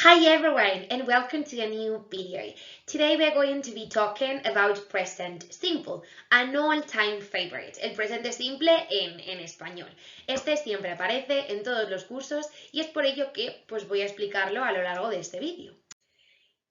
Hi everyone and welcome to a new video. Today we're going to be talking about present simple, an all-time favorite, el presente simple en español. Este siempre aparece en todos los cursos y es por ello que pues voy a explicarlo a lo largo de este vídeo.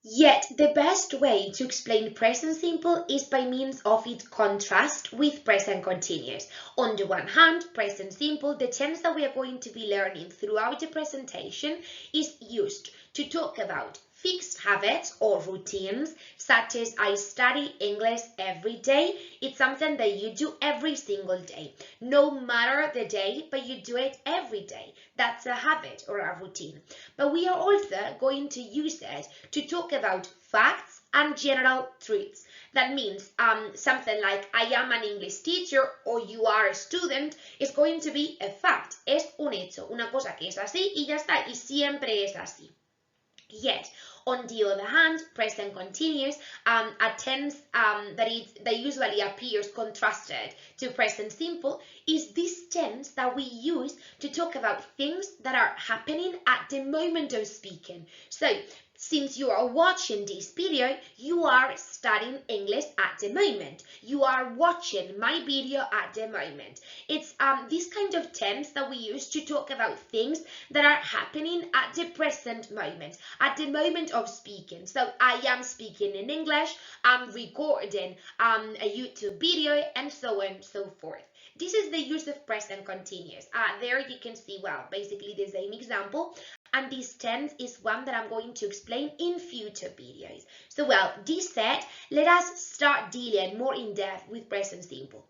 Yet, the best way to explain present simple is by means of its contrast with present continuous. On the one hand, present simple, the tense that we are going to be learning throughout the presentation, is used to talk about fixed habits or routines, such as I study English every day. It's something that you do every single day, no matter the day, but you do it every day. That's a habit or a routine. But we are also going to use it to talk about facts and general truths. That means something like I am an English teacher or you are a student is going to be a fact. Es un hecho, una cosa que es así y ya está, y siempre es así. Yet, on the other hand, present continuous, a tense that usually appears contrasted to present simple, is this tense that we use to talk about things that are happening at the moment of speaking. So, since you are watching this video, you are studying English at the moment. You are watching my video at the moment. It's this kind of tense that we use to talk about things that are happening at the present moment, at the moment of speaking. So I am speaking in English, I'm recording a YouTube video, and so on and so forth. This is the use of present continuous. There you can see, well, basically the same example. And this tense is one that I'm going to explain in future videos. So, well, this said, let us start dealing more in depth with present simple.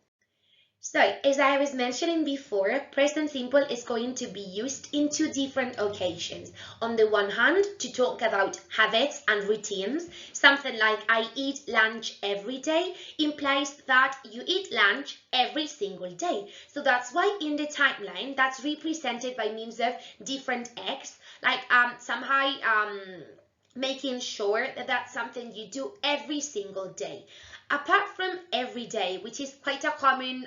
So, as I was mentioning before, present simple is going to be used in two different occasions. On the one hand, to talk about habits and routines. Something like I eat lunch every day implies that you eat lunch every single day. So that's why in the timeline that's represented by means of different X, like somehow making sure that that's something you do every single day. Apart from every day, which is quite a common,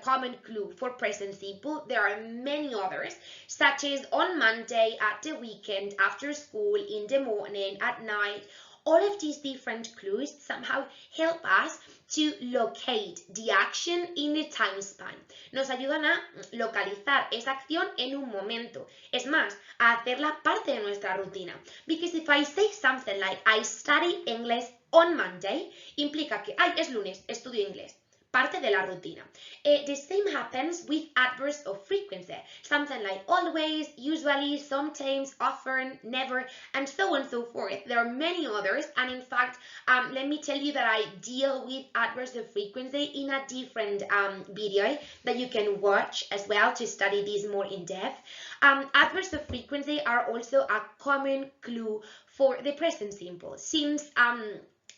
common clue for present simple, there are many others, such as on Monday, at the weekend, after school, in the morning, at night. All of these different clues somehow help us to locate the action in the time span. Nos ayudan a localizar esa acción en un momento. Es más, a hacerla parte de nuestra rutina. Because if I say something like I study English on Monday, implica que, es lunes, estudio inglés. Parte de la rutina. The same happens with adverbs of frequency. Something like always, usually, sometimes, often, never, and so on and so forth. There are many others, and in fact, let me tell you that I deal with adverbs of frequency in a different video that you can watch as well to study this more in depth. Adverbs of frequency are also a common clue for the present simple, since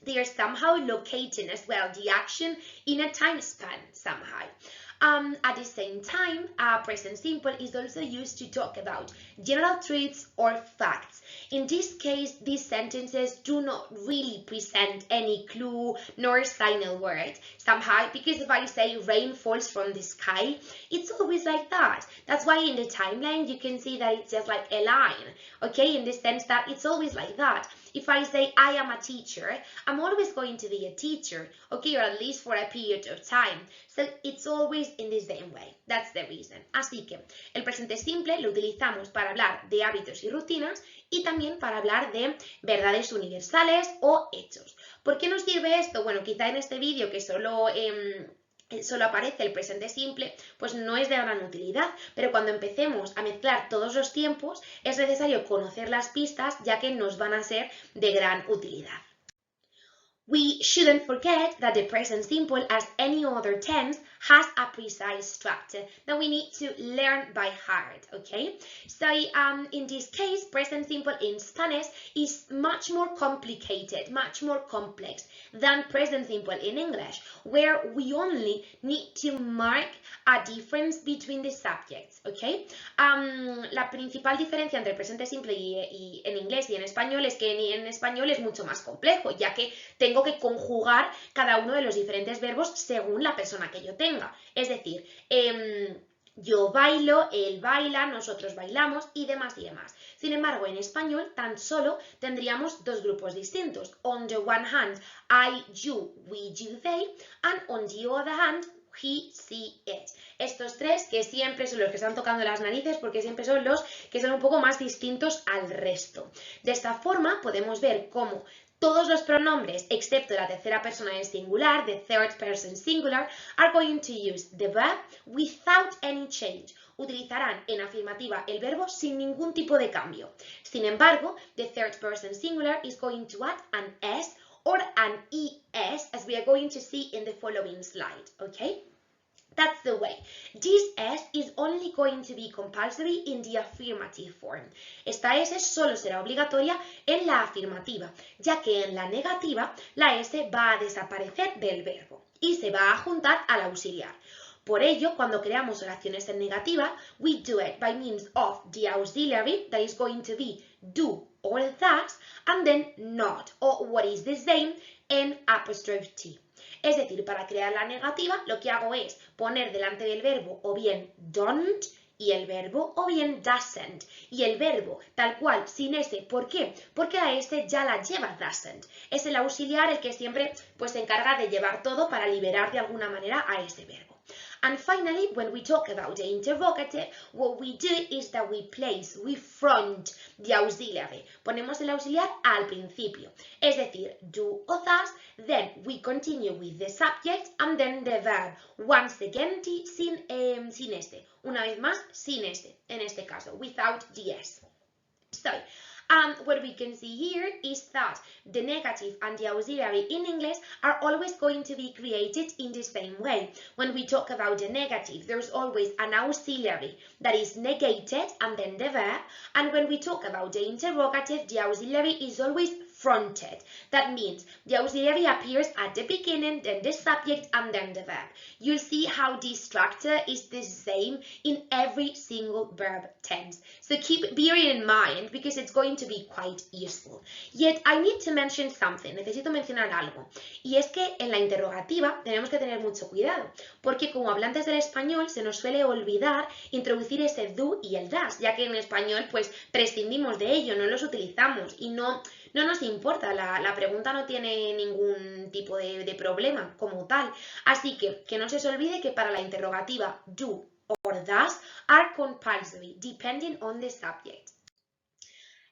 they are somehow locating as well the action in a time span somehow. At the same time, present simple is also used to talk about general truths or facts. In this case, these sentences do not really present any clue nor signal word somehow, because if I say rain falls from the sky, it's always like that. That's why in the timeline you can see that it's just like a line, okay, in the sense that it's always like that. If I say I am a teacher, I'm always going to be a teacher, okay, or at least for a period of time. So it's always in the same way. That's the reason. Así que el presente simple lo utilizamos para hablar de hábitos y rutinas y también para hablar de verdades universales o hechos. ¿Por qué nos sirve esto? Bueno, quizá en este vídeo que solo aparece el presente simple, pues no es de gran utilidad, pero cuando empecemos a mezclar todos los tiempos es necesario conocer las pistas, ya que nos van a ser de gran utilidad. We shouldn't forget that the present simple, as any other tense, has a precise structure that we need to learn by heart, okay? So in this case, present simple in Spanish is much more complicated, much more complex than present simple in English, where we only need to mark a difference between the subjects, okay? La principal diferencia entre presente simple y en inglés y en español es que en español es mucho más complejo, ya que tengo que conjugar cada uno de los diferentes verbos según la persona que yo tenga. Es decir, yo bailo, él baila, nosotros bailamos y demás y demás. Sin embargo, en español tan solo tendríamos dos grupos distintos. On the one hand, I, you, we, you, they, and on the other hand, he, she, it. Estos tres que siempre son los que están tocando las narices porque siempre son los que son un poco más distintos al resto. De esta forma podemos ver cómo todos los pronombres, excepto la tercera persona en singular, the third person singular, are going to use the verb without any change. Utilizarán en afirmativa el verbo sin ningún tipo de cambio. Sin embargo, the third person singular is going to add an S or an ES, as we are going to see in the following slide, okay? That's the way. This S is only going to be compulsory in the affirmative form. Esta S solo será obligatoria en la afirmativa, ya que en la negativa la S va a desaparecer del verbo y se va a juntar al auxiliar. Por ello, cuando creamos oraciones en negativa, we do it by means of the auxiliary, that is going to be do or that, and then not, or what is the same, en apostrophe T. Es decir, para crear la negativa, lo que hago es poner delante del verbo o bien don't y el verbo o bien doesn't. Y el verbo tal cual, sin S. ¿Por qué? Porque la S ya la lleva doesn't. Es el auxiliar el que siempre pues, se encarga de llevar todo para liberar de alguna manera a ese verbo. And finally, when we talk about the interrogative, what we do is that we front the auxiliary. Ponemos el auxiliar al principio. Es decir, do or does, then we continue with the subject and then the verb. Once again, sin este. Una vez más, sin este. En este caso, without the S. So, what we can see here is that the negative and the auxiliary in English are always going to be created in the same way. When we talk about the negative, there's always an auxiliary that is negated and then the verb. And when we talk about the interrogative, the auxiliary is always fronted. That means the auxiliary appears at the beginning, then the subject, and then the verb. You'll see how this structure is the same in every single verb tense. So keep bearing in mind because it's going to be quite useful. Yet I need to mention something, necesito mencionar algo. Y es que en la interrogativa tenemos que tener mucho cuidado, porque como hablantes del español se nos suele olvidar introducir ese do y el das, ya que en español pues prescindimos de ello, no los utilizamos y no nos importa, la pregunta no tiene ningún tipo de problema como tal. Así que no se os olvide que para la interrogativa do or does are compulsory, depending on the subject.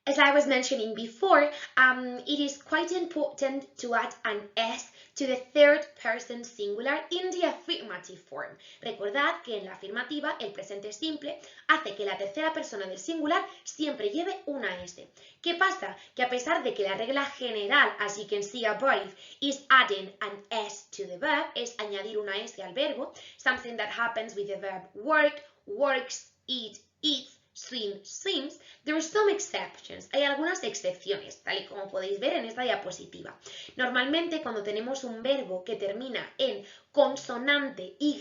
As I was mentioning before, it is quite important to add an S to the third person singular in the affirmative form. Recordad que en la afirmativa el presente simple hace que la tercera persona del singular siempre lleve una S. ¿Qué pasa? Que a pesar de que la regla general, as you can see above, is adding an S to the verb, es añadir una S al verbo, something that happens with the verb work, works, eat, eats, swim, swims, there are some exceptions. Hay algunas excepciones, tal y como podéis ver en esta diapositiva. Normalmente cuando tenemos un verbo que termina en consonante Y,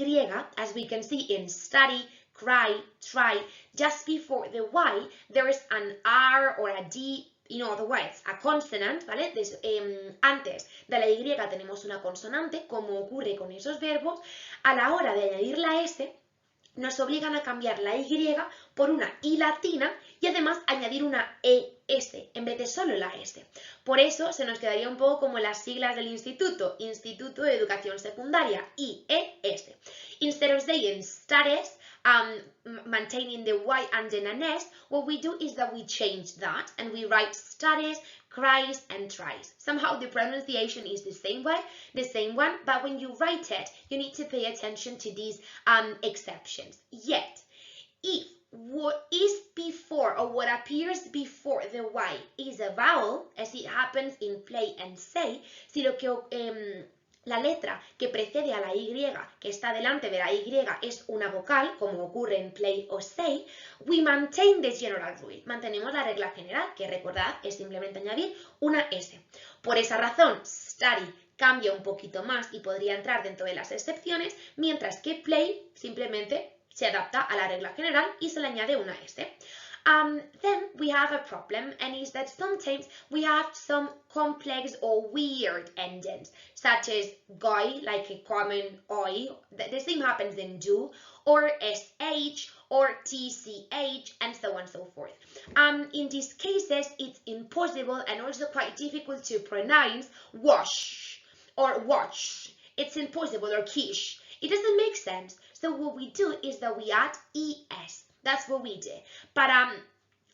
as we can see in study, cry, try, just before the Y, there is an R or a D. In other words, a consonant, ¿vale? Antes de la Y tenemos una consonante, como ocurre con esos verbos. A la hora de añadir la S, nos obligan a cambiar la Y por una I latina y además añadir una ES en vez de solo la S. Por eso se nos quedaría un poco como las siglas del instituto, Instituto de Educación Secundaria, IES. Instead of saying studies, maintaining the Y and then an S, what we do is that we change that and we write studies, cries and tries. Somehow the pronunciation is the same one, but when you write it, you need to pay attention to these exceptions. Yet, if what is before or what appears before the Y is a vowel, as it happens in play and say, si lo que la letra que precede a la Y, que está delante de la Y, es una vocal, como ocurre en play o say, we maintain the general rule. Mantenemos la regla general, que recordad es simplemente añadir una S. Por esa razón, study cambia un poquito más y podría entrar dentro de las excepciones, mientras que play simplemente se adapta a la regla general y se le añade una S. Then we have a problem, and is that sometimes we have some complex or weird endings, such as guy, like a common oi, the same happens in do, or sh, or TCH, and so on and so forth. In these cases, it's impossible and also quite difficult to pronounce wash or watch. It's impossible, or quiche. It doesn't make sense. So what we do is that we add ES. That's what we do. Para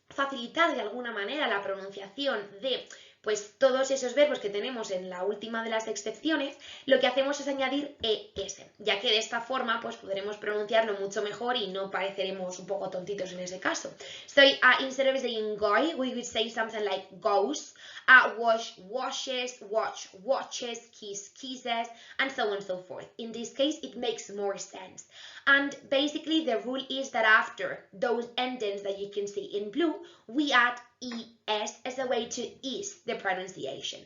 facilitar de alguna manera la pronunciación de pues todos esos verbos que tenemos en la última de las excepciones, lo que hacemos es añadir ES, ya que de esta forma pues podremos pronunciarlo mucho mejor y no pareceremos un poco tontitos en ese caso. So instead of saying goy, we would say something like goes, wash, washes, watch, watches, kiss, kisses, and so on and so forth. In this case, it makes more sense. And basically the rule is that after those endings that you can see in blue, we add ES as a way to ease the pronunciation.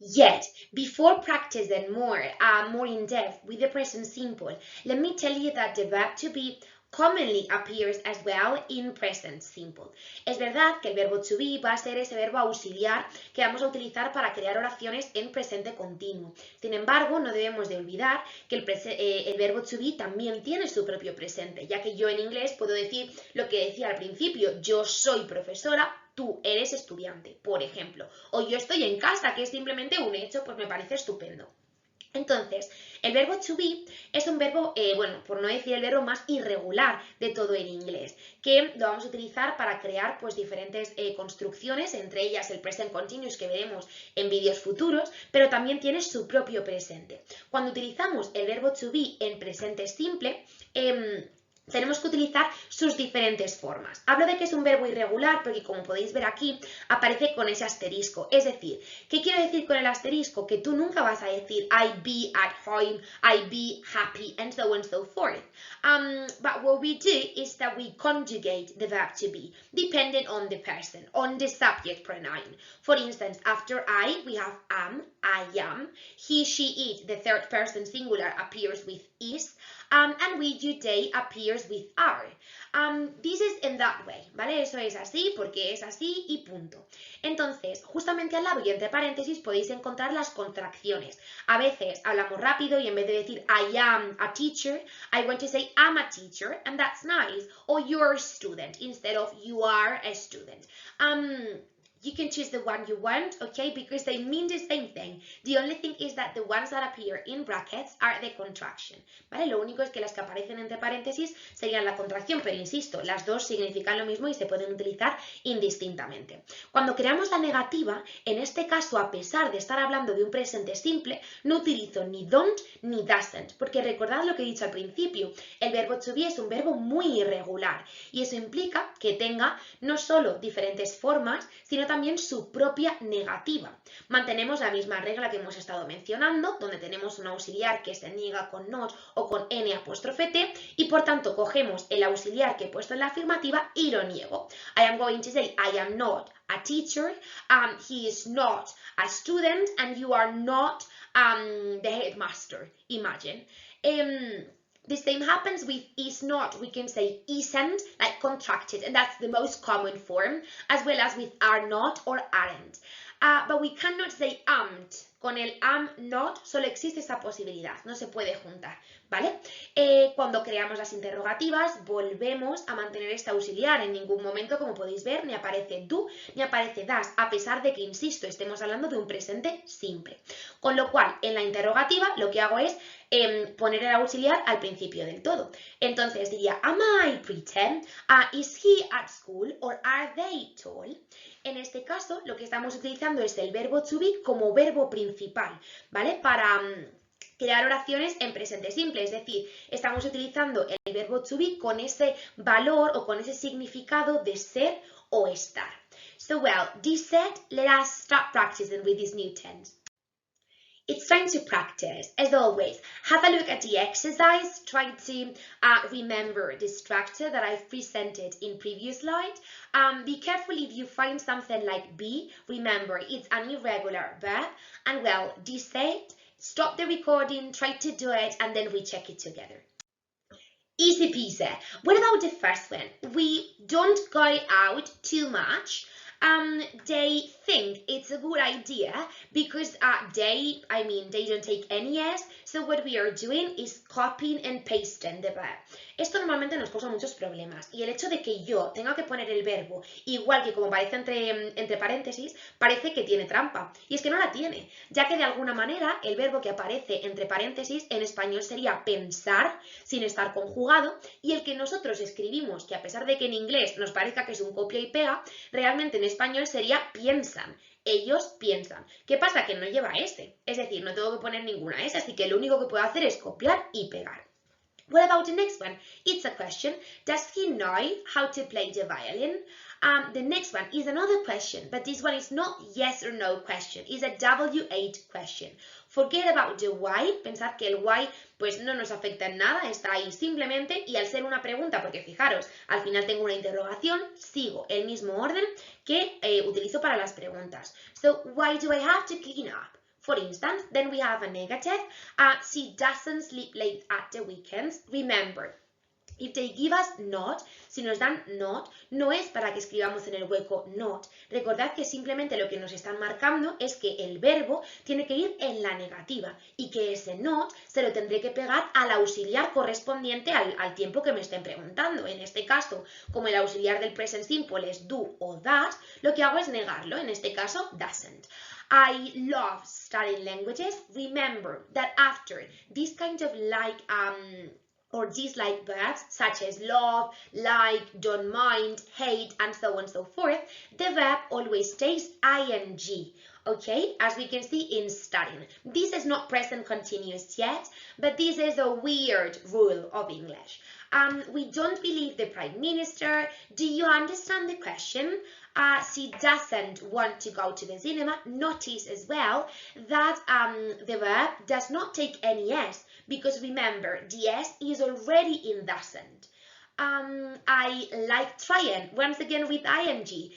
Yet, before practicing more in depth with the present simple, let me tell you that the verb to be commonly appears as well in present simple. Es verdad que el verbo to be va a ser ese verbo auxiliar que vamos a utilizar para crear oraciones en presente continuo. Sin embargo, no debemos de olvidar que el verbo to be también tiene su propio presente, ya que yo en inglés puedo decir lo que decía al principio, yo soy profesora, tú eres estudiante, por ejemplo. O yo estoy en casa, que es simplemente un hecho, pues me parece estupendo. Entonces, el verbo to be es un verbo, bueno, por no decir el verbo más irregular de todo el inglés, que lo vamos a utilizar para crear pues diferentes construcciones, entre ellas el present continuous que veremos en vídeos futuros, pero también tiene su propio presente. Cuando utilizamos el verbo to be en presente simple, tenemos que utilizar sus diferentes formas. Hablo de que es un verbo irregular porque, como podéis ver aquí, aparece con ese asterisco. Es decir, ¿qué quiero decir con el asterisco? Que tú nunca vas a decir I be at home, I be happy, and so on and so forth. But what we do is that we conjugate the verb to be, depending on the person, on the subject pronoun. For instance, after I, we have am, I am. He, she, it, the third person singular appears with is. And we, you, they appears with are. This is in that way, ¿vale? Eso es así porque es así y punto. Entonces, justamente al lado y entre paréntesis podéis encontrar las contracciones. A veces hablamos rápido y en vez de decir I am a teacher, I want to say I'm a teacher, and that's nice. Or you're a student instead of you are a student. You can choose the one you want, okay, because they mean the same thing. The only thing is that the ones that appear in brackets are the contraction, ¿vale? Lo único es que las que aparecen entre paréntesis serían la contracción, pero insisto, las dos significan lo mismo y se pueden utilizar indistintamente. Cuando creamos la negativa, en este caso, a pesar de estar hablando de un presente simple, no utilizo ni don't ni doesn't, porque recordad lo que he dicho al principio, el verbo to be es un verbo muy irregular y eso implica que tenga no solo diferentes formas, sino también su propia negativa. Mantenemos la misma regla que hemos estado mencionando, donde tenemos un auxiliar que se niega con not o con n''t y por tanto cogemos el auxiliar que he puesto en la afirmativa y lo niego. I am going to say I am not a teacher, he is not a student, and you are not the headmaster. Imagine. The same happens with is not. We can say isn't, like contracted, and that's the most common form, as well as with are not or aren't. But we cannot say aren't. Con el am not solo existe esa posibilidad, no se puede juntar, ¿vale? Cuando creamos las interrogativas volvemos a mantener este auxiliar. En ningún momento, como podéis ver, ni aparece do ni aparece das, a pesar de que, insisto, estemos hablando de un presente simple. Con lo cual, en la interrogativa lo que hago es poner el auxiliar al principio del todo. Entonces diría, am I pretend? Is he at school? Or are they tall? En este caso, lo que estamos utilizando es el verbo to be como verbo principal, ¿vale? Para crear oraciones en presente simple, es decir, estamos utilizando el verbo to be con ese valor o con ese significado de ser o estar. So, well, this said, let us start practicing with this new tense. It's time to practice. As always, have a look at the exercise. Try to remember the structure that I've presented in previous slide. Be careful if you find something like be. Remember, it's an irregular verb. And well, this said, stop the recording, try to do it, and then we check it together. Easy peasy. What about the first one? We don't go out too much. They think it's a good idea because they don't take any S. So what we are doing is copying and pasting the verb. Esto normalmente nos causa muchos problemas y el hecho de que yo tenga que poner el verbo igual que como parece entre paréntesis, parece que tiene trampa. Y es que no la tiene, ya que de alguna manera el verbo que aparece entre paréntesis en español sería pensar sin estar conjugado y el que nosotros escribimos, que a pesar de que en inglés nos parezca que es un copia y pega, realmente en español sería piensan. Ellos piensan. ¿Qué pasa? Que no lleva S. Es decir, no tengo que poner ninguna S, así que lo único que puedo hacer es copiar y pegar. What about the next one? It's a question. Does he know how to play the violin? The next one is another question, but this one is not yes or no question. It's a W8 question. Forget about the why. Pensad que el why pues no nos afecta en nada, está ahí simplemente y al ser una pregunta, porque fijaros, al final tengo una interrogación, sigo el mismo orden que utilizo para las preguntas. So, why do I have to clean up? For instance, then we have a negative. She doesn't sleep late at the weekends. Remember, if they give us not, si nos dan not, no es para que escribamos en el hueco not. Recordad que simplemente lo que nos están marcando es que el verbo tiene que ir en la negativa y que ese not se lo tendré que pegar al auxiliar correspondiente al tiempo que me estén preguntando. En este caso, como el auxiliar del present simple es do o does, lo que hago es negarlo. En este caso, doesn't. I love studying languages. Remember that after this kind of like or dislike verbs such as love, like, don't mind, hate, and so on and so forth, the verb always stays ing. Okay, as we can see in studying. This is not present continuous yet, but this is a weird rule of English. We don't believe the Prime Minister. Do you understand the question? She doesn't want to go to the cinema. Notice as well that the verb does not take any S because remember, the S is already in doesn't. I like trying, once again with ing,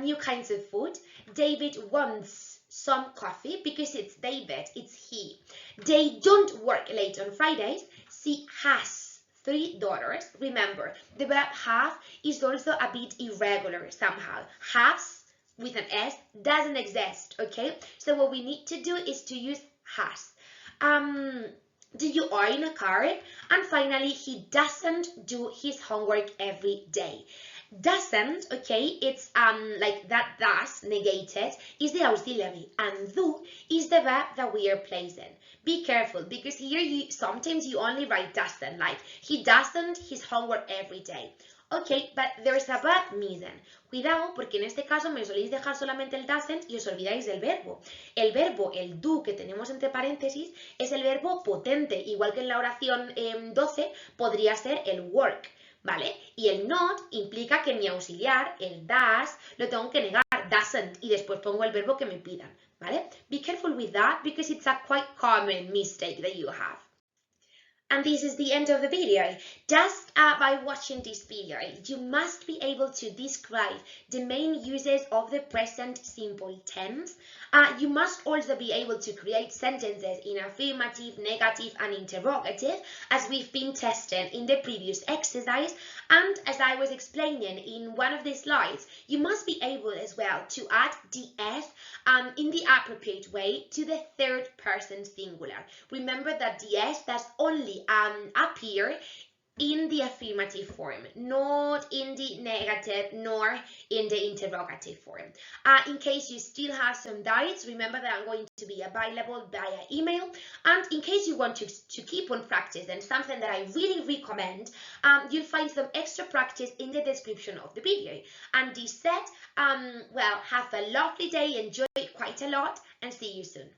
new kinds of food. David wants some coffee because it's David, it's he. They don't work late on Fridays. She has 3 daughters. Remember, the verb have is also a bit irregular somehow. Has with an S doesn't exist, okay? So what we need to do is to use has. Do you own a car? And finally, he doesn't do his homework every day. Doesn't, okay, it's like that does negated is the auxiliary and do is the verb that we are placing. Be careful because here sometimes you only write doesn't, like he doesn't his homework every day. Ok, but there's a verb missing. Cuidado, porque en este caso me soléis dejar solamente el doesn't y os olvidáis del verbo. El verbo, el do que tenemos entre paréntesis, es el verbo potente, igual que en la oración 12 podría ser el work, ¿vale? Y el not implica que mi auxiliar, el does, lo tengo que negar, doesn't, y después pongo el verbo que me pidan, ¿vale? Be careful with that because it's a quite common mistake that you have. And this is the end of the video. Just by watching this video, you must be able to describe the main uses of the present simple tense. You must also be able to create sentences in affirmative, negative, and interrogative, as we've been testing in the previous exercise. And as I was explaining in one of the slides, you must be able as well to add the S in the appropriate way to the third person singular. Remember that the S does only appear in the affirmative form, not in the negative nor in the interrogative form. In case you still have some doubts, remember that I'm going to be available via email. And in case you want to keep on practicing, something that I really recommend, you'll find some extra practice in the description of the video. And this said, well, have a lovely day, enjoy it quite a lot, and see you soon.